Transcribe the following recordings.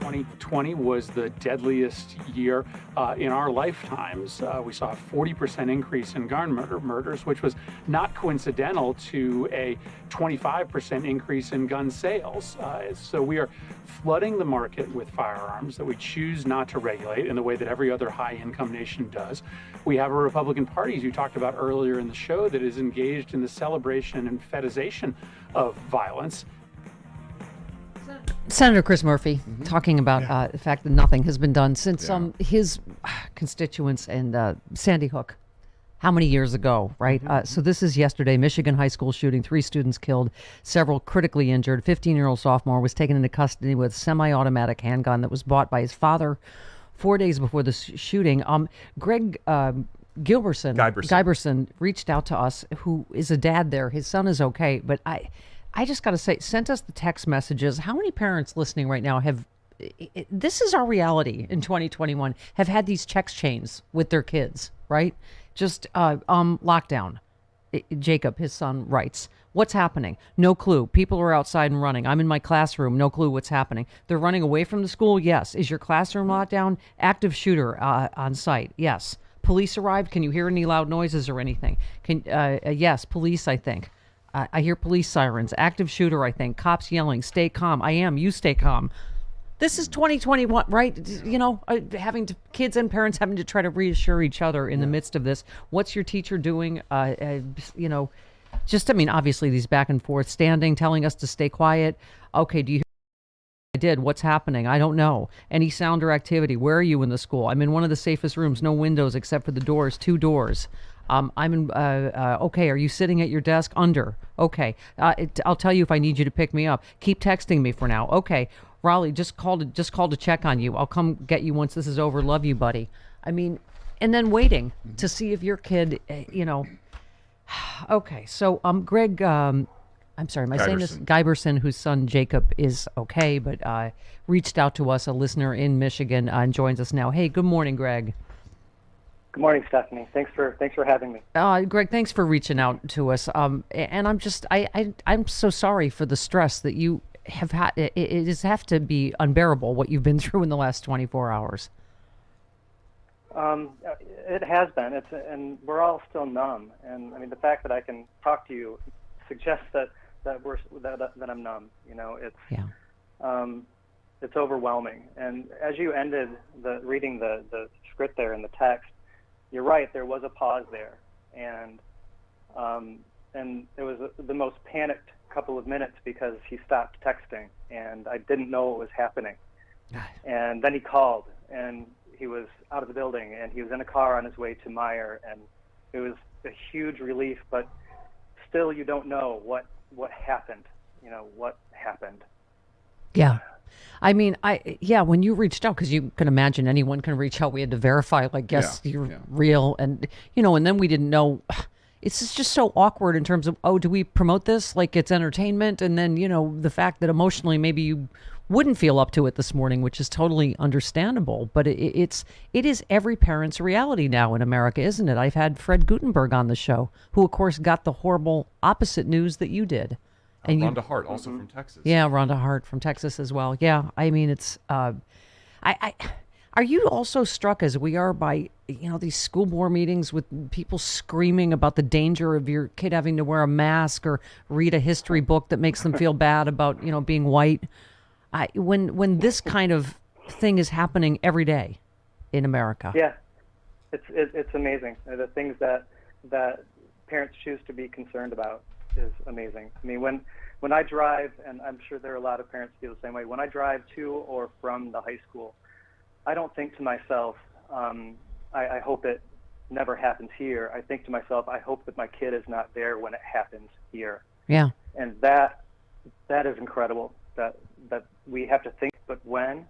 2020 was the deadliest year in our lifetimes. We saw a 40% increase in gun murders, which was not coincidental to a 25% increase in gun sales. So we are flooding the market with firearms that we choose not to regulate in the way that every other high-income nation does. We have a Republican Party, as you talked about earlier in the show, that is engaged in the celebration and fetishization of violence. Senator Chris Murphy talking about the fact that nothing has been done since his constituents in Sandy Hook. How many years ago, right? So this is yesterday, Michigan high school shooting, 3 students killed, several critically injured. 15-year-old sophomore was taken into custody with a semi-automatic handgun that was bought by his father 4 days before the shooting. Greg Giberson reached out to us, who is a dad there. His son is okay, but I just got to say, sent us the text messages. How many parents listening right now this is our reality in 2021, have had these text chains with their kids, right? Just lockdown. Jacob, his son, writes, what's happening? No clue. People are outside and running. I'm in my classroom. No clue what's happening. They're running away from the school? Yes. Is your classroom locked down? Active shooter on site? Yes. Police arrived? Can you hear any loud noises or anything? Yes, police, I think. I hear police sirens. Active shooter, I think. Cops yelling, stay calm. I am. You stay calm. This is 2021, right? You know, kids and parents having to try to reassure each other in the midst of this. What's your teacher doing? You know, obviously these back and forth, standing, telling us to stay quiet. Okay, do you hear I did? What's happening? I don't know. Any sound or activity? Where are you in the school? I'm in one of the safest rooms. No windows except for the doors. 2 doors. I'm in, okay, are you sitting at your desk? Under. Okay. I'll tell you if I need you to pick me up. Keep texting me for now. Okay. Raleigh, just called to check on you. I'll come get you once this is over. Love you, buddy. I mean, and then waiting to see if your kid, okay. So, Greg, I'm sorry, am I saying this? Giberson, whose son Jacob is okay, but reached out to us, a listener in Michigan, and joins us now. Hey, good morning, Greg. Good morning, Stephanie. Thanks for having me. Greg, thanks for reaching out to us. And I'm so sorry for the stress that you have had. It has have to be unbearable what you've been through in the last 24 hours. It has been. And we're all still numb. And I mean, the fact that I can talk to you suggests that I'm numb. You know, it's overwhelming. And as you ended reading the script there in the text, you're right. There was a pause there, and it was the most panicked couple of minutes because he stopped texting, and I didn't know what was happening. And then he called, and he was out of the building, and he was in a car on his way to Meyer, and it was a huge relief. But still, you don't know what happened. You know what happened. Yeah. I mean, when you reached out, because you can imagine anyone can reach out, we had to verify, like, yes, you're real. And, and then we didn't know. It's just so awkward in terms of, do we promote this like it's entertainment? And then, the fact that emotionally maybe you wouldn't feel up to it this morning, which is totally understandable. But it is every parent's reality now in America, isn't it? I've had Fred Gutenberg on the show, who, of course, got the horrible opposite news that you did. And Rhonda Hart, also from Texas. Yeah, Rhonda Hart from Texas as well. Yeah, I mean, it's. Are you also struck, as we are, by these school board meetings with people screaming about the danger of your kid having to wear a mask or read a history book that makes them feel bad about being white? When this kind of thing is happening every day in America. Yeah, it's amazing. The things that parents choose to be concerned about is amazing. I mean, when I drive, and I'm sure there are a lot of parents who feel the same way, when I drive to or from the high school, I don't think to myself, I hope it never happens here. I think to myself, I hope that my kid is not there when it happens here. Yeah. And that is incredible, that we have to think, but when?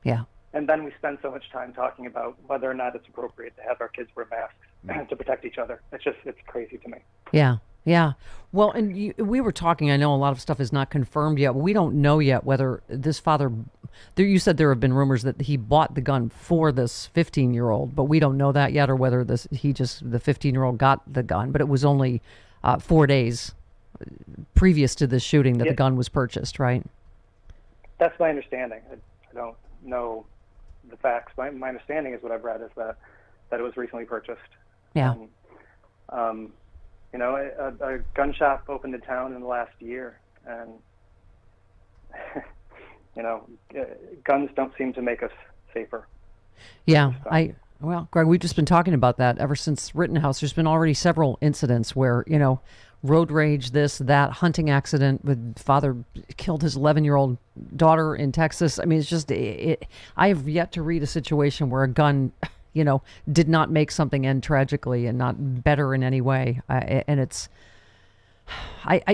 Yeah. And then we spend so much time talking about whether or not it's appropriate to have our kids wear masks to protect each other. It's crazy to me. Yeah. Yeah. Well, and we were talking, I know a lot of stuff is not confirmed yet. We don't know yet whether this father, you said there have been rumors that he bought the gun for this 15-year-old, but we don't know that yet, or whether the 15-year-old got the gun. But it was only 4 days previous to this shooting that the gun was purchased, right? That's my understanding. I don't know the facts. My understanding is what I've read is that it was recently purchased. Yeah. You know, a gun shop opened in town in the last year, and you know, guns don't seem to make us safer. Yeah, well, Greg, we've just been talking about that ever since Rittenhouse. There's been already several incidents where, you know, road rage, this, that, hunting accident with father killed his 11-year-old daughter in Texas. I mean, it's just, I have yet to read a situation where a gun, you know, did not make something end tragically and not better in any way. And it's,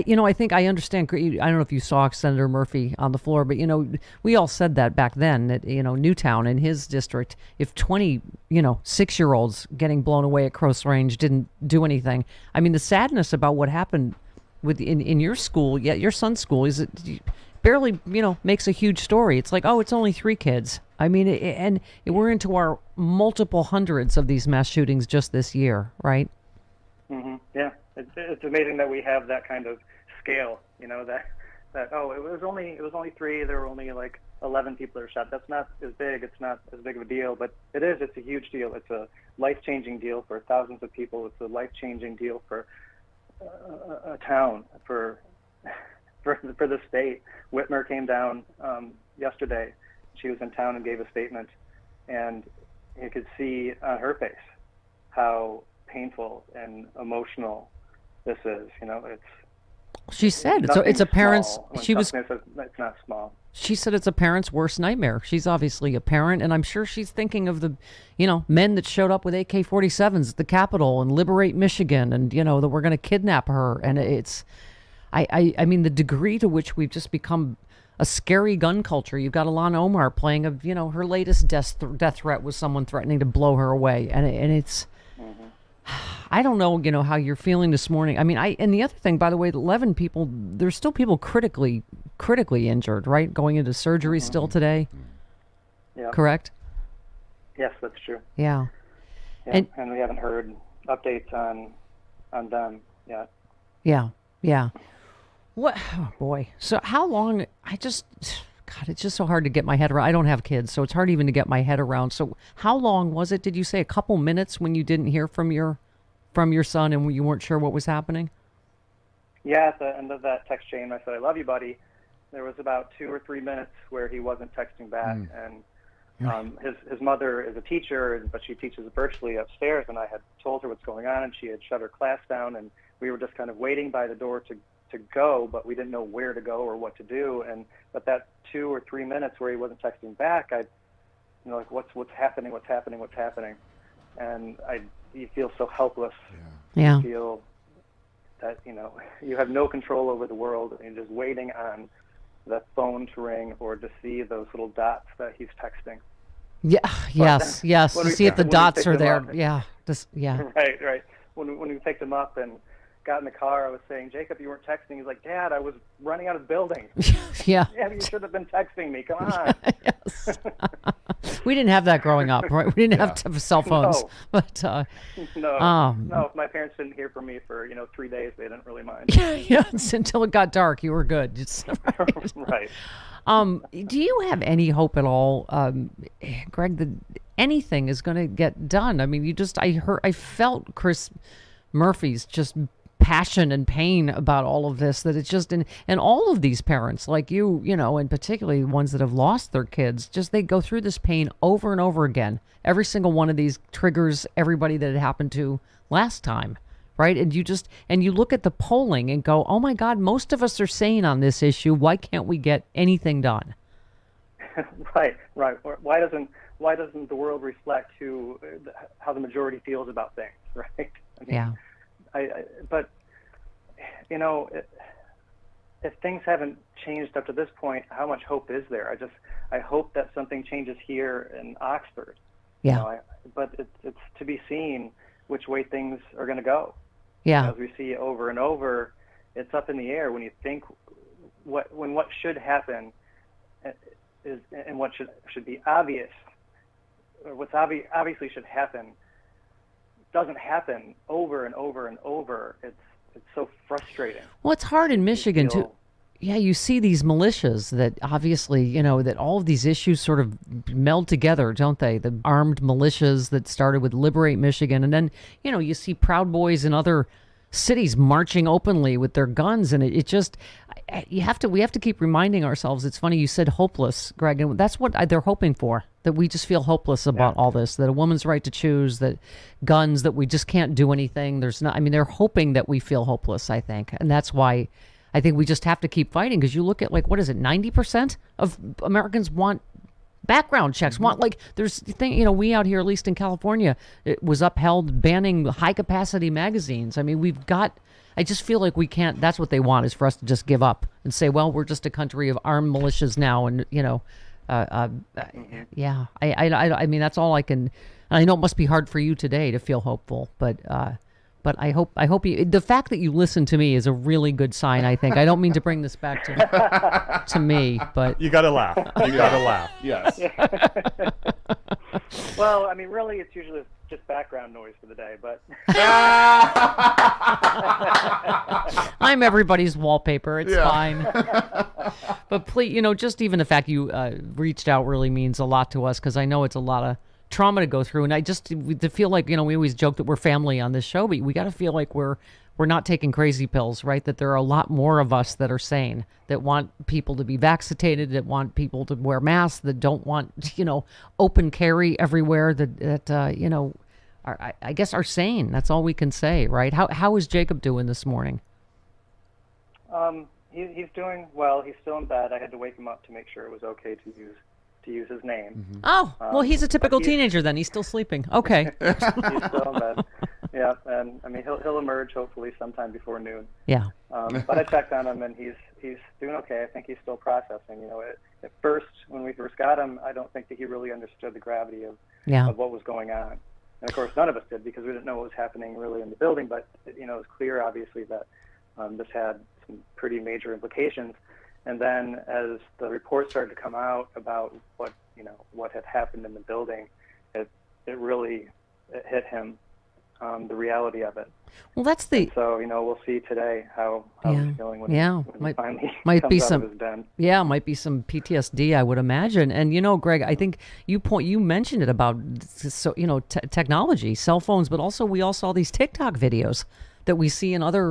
you know, I think I understand. I don't know if you saw Senator Murphy on the floor, but, you know, we all said that back then that, you know, Newtown in his district, if 20, you know, 6-year-olds getting blown away at close range didn't do anything. I mean, the sadness about what happened in your school, your son's school, is it barely, you know, makes a huge story. It's like, oh, it's only 3 kids. I mean, and we're into our multiple hundreds of these mass shootings just this year, right? Mm-hmm. Yeah. It's amazing that we have that kind of scale, you know, that oh, it was only 3, there were only like 11 people that were shot. That's not as big, it's not as big of a deal, but it's a huge deal. It's a life-changing deal for thousands of people. It's a life-changing deal for a town, for the state. Whitmer came down yesterday. She was in town and gave a statement, and you could see on her face how painful and emotional this is. You know, she said it's a parent's. It's not small. She said it's a parent's worst nightmare. She's obviously a parent, and I'm sure she's thinking of the, you know, men that showed up with AK-47s at the Capitol and Liberate Michigan, and, you know, that we're going to kidnap her. And it's, I mean, the degree to which we've just become a scary gun culture. You've got Ilhan Omar playing of, you know, her latest death threat was someone threatening to blow her away, and it's. I don't know, you know, how you're feeling this morning. I mean, and the other thing, by the way, 11 people, there's still people critically injured, right? Going into surgery still today. Yeah. Correct? Yes, that's true. Yeah. And we haven't heard updates on them yet. Yeah. Yeah. What? Oh, boy. So how long? God, it's just so hard to get my head around. I don't have kids, so it's hard even to get my head around. So how long was it? Did you say a couple minutes when you didn't hear from your son and you weren't sure what was happening? Yeah, at the end of that text chain, I said, "I love you, buddy." There was about 2 or 3 minutes where he wasn't texting back, and his mother is a teacher, but she teaches virtually upstairs, and I had told her what's going on, and she had shut her class down, and we were just kind of waiting by the door to go, but we didn't know where to go or what to do. But that 2 or 3 minutes where he wasn't texting back, like, what's happening, and you feel so helpless. Yeah. You feel that, you know, you have no control over the world, and you're just waiting on the phone to ring or to see those little dots that he's texting. Yeah. Yes. To see if the dots are there. Yeah. Right. When we picked him up and got in the car, I was saying, "Jacob, you weren't texting." He's like, "Dad, I was running out of the building." Yeah. Yeah, you should have been texting me. Come on. Yes. We didn't have that growing up, right? We didn't have cell phones. No. But no. If my parents didn't hear from me for 3 days, they didn't really mind. Yeah. Until it got dark, you were good. Right. Do you have any hope at all, Greg, that anything is going to get done? I mean, I felt Chris Murphy's just passion and pain about all of this, that it's just, and all of these parents like you know, and particularly ones that have lost their kids, just they go through this pain over and over again. Every single one of these triggers everybody that it happened to last time, right? And you look at the polling and go, oh my God, most of us are sane on this issue. Why can't we get anything done? Right. Why doesn't the world reflect how the majority feels about things, right? I mean, yeah. But, you know, if things haven't changed up to this point, how much hope is there? I hope that something changes here in Oxford. Yeah. You know, but it's to be seen which way things are going to go. Yeah. As we see over and over, it's up in the air when you think what should happen is, and what should be obvious, or what's obviously should happen, doesn't happen over and over and over. It's so frustrating. Well, it's hard in Michigan too. Yeah, you see these militias that obviously, that all of these issues sort of meld together, don't they? The armed militias that started with Liberate Michigan. And then, you see Proud Boys in other cities marching openly with their guns. And it just, we have to keep reminding ourselves. It's funny, you said hopeless, Greg, and that's what they're hoping for, that we just feel hopeless about all this, that a woman's right to choose, that guns, that we just can't do anything. They're hoping that we feel hopeless, I think. And that's why I think we just have to keep fighting, because you look at 90% of Americans want background checks. We out here, at least in California, it was upheld banning high capacity magazines. I just feel like we can't, that's what they want, is for us to just give up and say, well, we're just a country of armed militias now. And, that's all I can, and I know it must be hard for you today to feel hopeful, but I hope you, the fact that you listen to me is a really good sign, I think. I don't mean to bring this back to me, but you got to laugh. You got to laugh. Yes. Well, really, it's usually just background noise for the day, but I'm everybody's wallpaper. It's fine. But please, just even the fact you reached out really means a lot to us, because I know it's a lot of trauma to go through, and I just to feel like, we always joke that we're family on this show, but we got to feel like we're not taking crazy pills, right? That there are a lot more of us that are sane, that want people to be vaccinated, that want people to wear masks, that don't want open carry everywhere, that I guess are sane. That's all we can say, right? How is Jacob doing this morning? He's doing well. He's still in bed. I had to wake him up to make sure it was okay to use his name. Mm-hmm. Oh, well, he's a typical teenager then. He's still sleeping. Okay. He's still in bed. Yeah, and he'll emerge hopefully sometime before noon. Yeah. But I checked on him, and he's doing okay. I think he's still processing. At first, when we first got him, I don't think that he really understood the gravity of what was going on. And of course, none of us did, because we didn't know what was happening really in the building. But it was clear, obviously, that this had some pretty major implications. And then, as the reports started to come out about what had happened in the building, it really hit him, the reality of it. Well, that's the. And so we'll see today how he's feeling when he finally might comes be out some. of his den. Yeah, might be some PTSD, I would imagine. And Greg, I think you mentioned it about technology, cell phones, but also we all saw these TikTok videos that we see in other,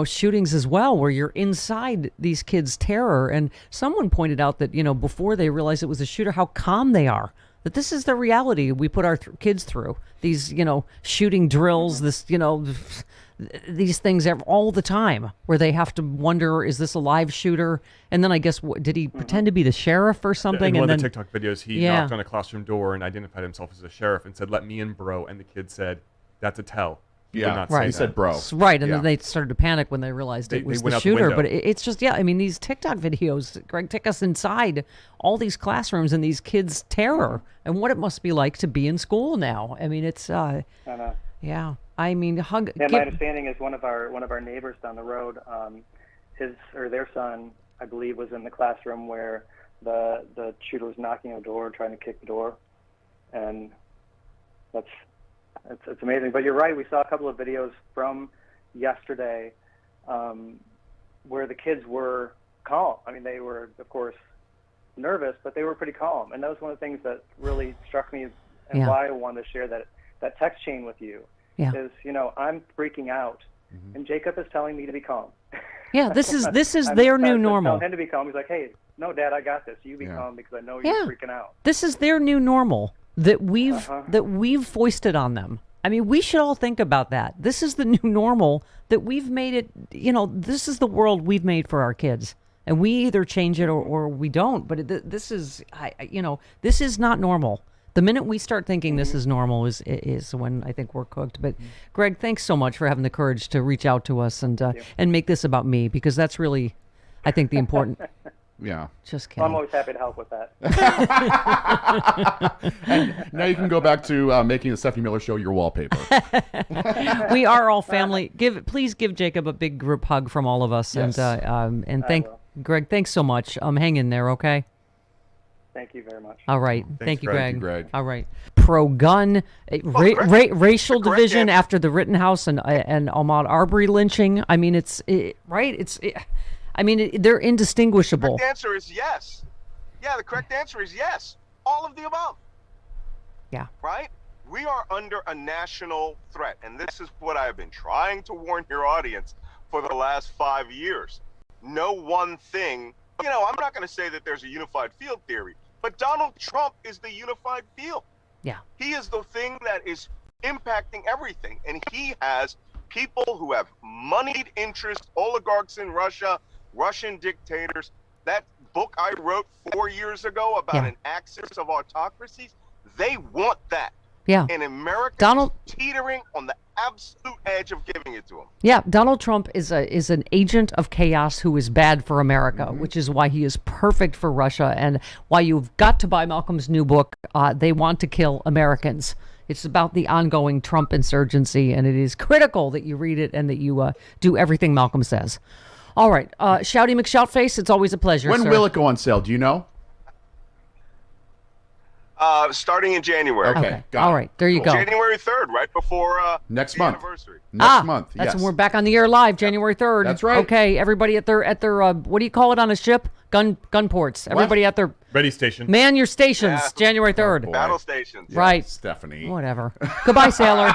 shootings as well, where you're inside these kids' terror. And someone pointed out that, before they realized it was a shooter, how calm they are. That this is the reality we put our kids through. These, shooting drills, these things all the time, where they have to wonder, is this a live shooter? And then I guess, did he pretend to be the sheriff or something? In one and of the TikTok videos, he knocked on a classroom door and identified himself as a sheriff and said, "Let me in, bro." And the kid said, "That's a tell." Yeah, right. He said bro. Right, and then they started to panic when they realized it was the shooter. But it's just, these TikTok videos, Greg, take us inside all these classrooms and these kids' terror and what it must be like to be in school now. It's, I know. Yeah, my understanding is one of our neighbors down the road, their son, I believe, was in the classroom where the shooter was knocking on the door, trying to kick the door, and it's amazing. But you're right. We saw a couple of videos from yesterday where the kids were calm. They were, of course, nervous, but they were pretty calm. And that was one of the things that really struck me, and why I wanted to share that text chain with you. Is I'm freaking out, and Jacob is telling me to be calm. Yeah, this is their new normal. Tell him to be calm. He's like, "Hey, no, Dad, I got this. You be calm, because I know you're freaking out." This is their new normal that we've foisted on them. We should all think about that. This is the new normal that we've made it. This is the world we've made for our kids, and we either change it or we don't. But this is not normal. The minute we start thinking this is normal is when I think we're cooked. But Greg, thanks so much for having the courage to reach out to us and make this about me, because that's really, I think, the important. Yeah. Just Well, I'm kidding. always happy to help with that. And now you can go back to making the Stephanie Miller Show your wallpaper. We are all family. Please give Jacob a big group hug from all of us. Yes. And thank will. Greg. Thanks so much. Hang in there, okay? Thank you very much. All right. Thank you, Greg. Greg. Thank you, Greg. All right. Pro-gun, racial correct division answer. after the Rittenhouse and Ahmaud Arbery lynching. I mean, they're indistinguishable. The answer is yes. Yeah, the correct answer is yes. All of the above. Yeah. Right? We are under a national threat, and this is what I have been trying to warn your audience for the last 5 years. No one thing, I'm not going to say that there's a unified field theory, but Donald Trump is the unified field. Yeah. He is the thing that is impacting everything, and he has people who have moneyed interest, oligarchs in Russia, Russian dictators. That book I wrote 4 years ago about an axis of autocracies, they want that. Yeah. And America Donald- is teetering on the absolute edge of giving it to them. Yeah, Donald Trump is an agent of chaos who is bad for America, which is why he is perfect for Russia and why you've got to buy Malcolm's new book, They Want to Kill Americans. It's about the ongoing Trump insurgency, and it is critical that you read it and that you do everything Malcolm says. All right, Shouty McShoutface, it's always a pleasure, When sir. will it go on sale? Do you know? Starting in January. Okay. Got All it. right, there you go. January 3rd, right before Next the month. anniversary. Next month. That's yes. when we're back on the air live, January 3rd. That's right. Okay, everybody at their what do you call it on a ship? Gun ports. Everybody at their Ready station. man your stations, Yeah. January 3rd. boy. Battle stations. Right. Stephanie. Whatever. Goodbye, sailor.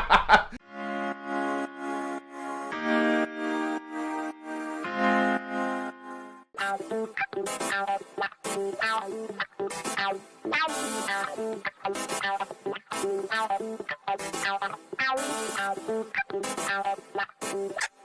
Ow.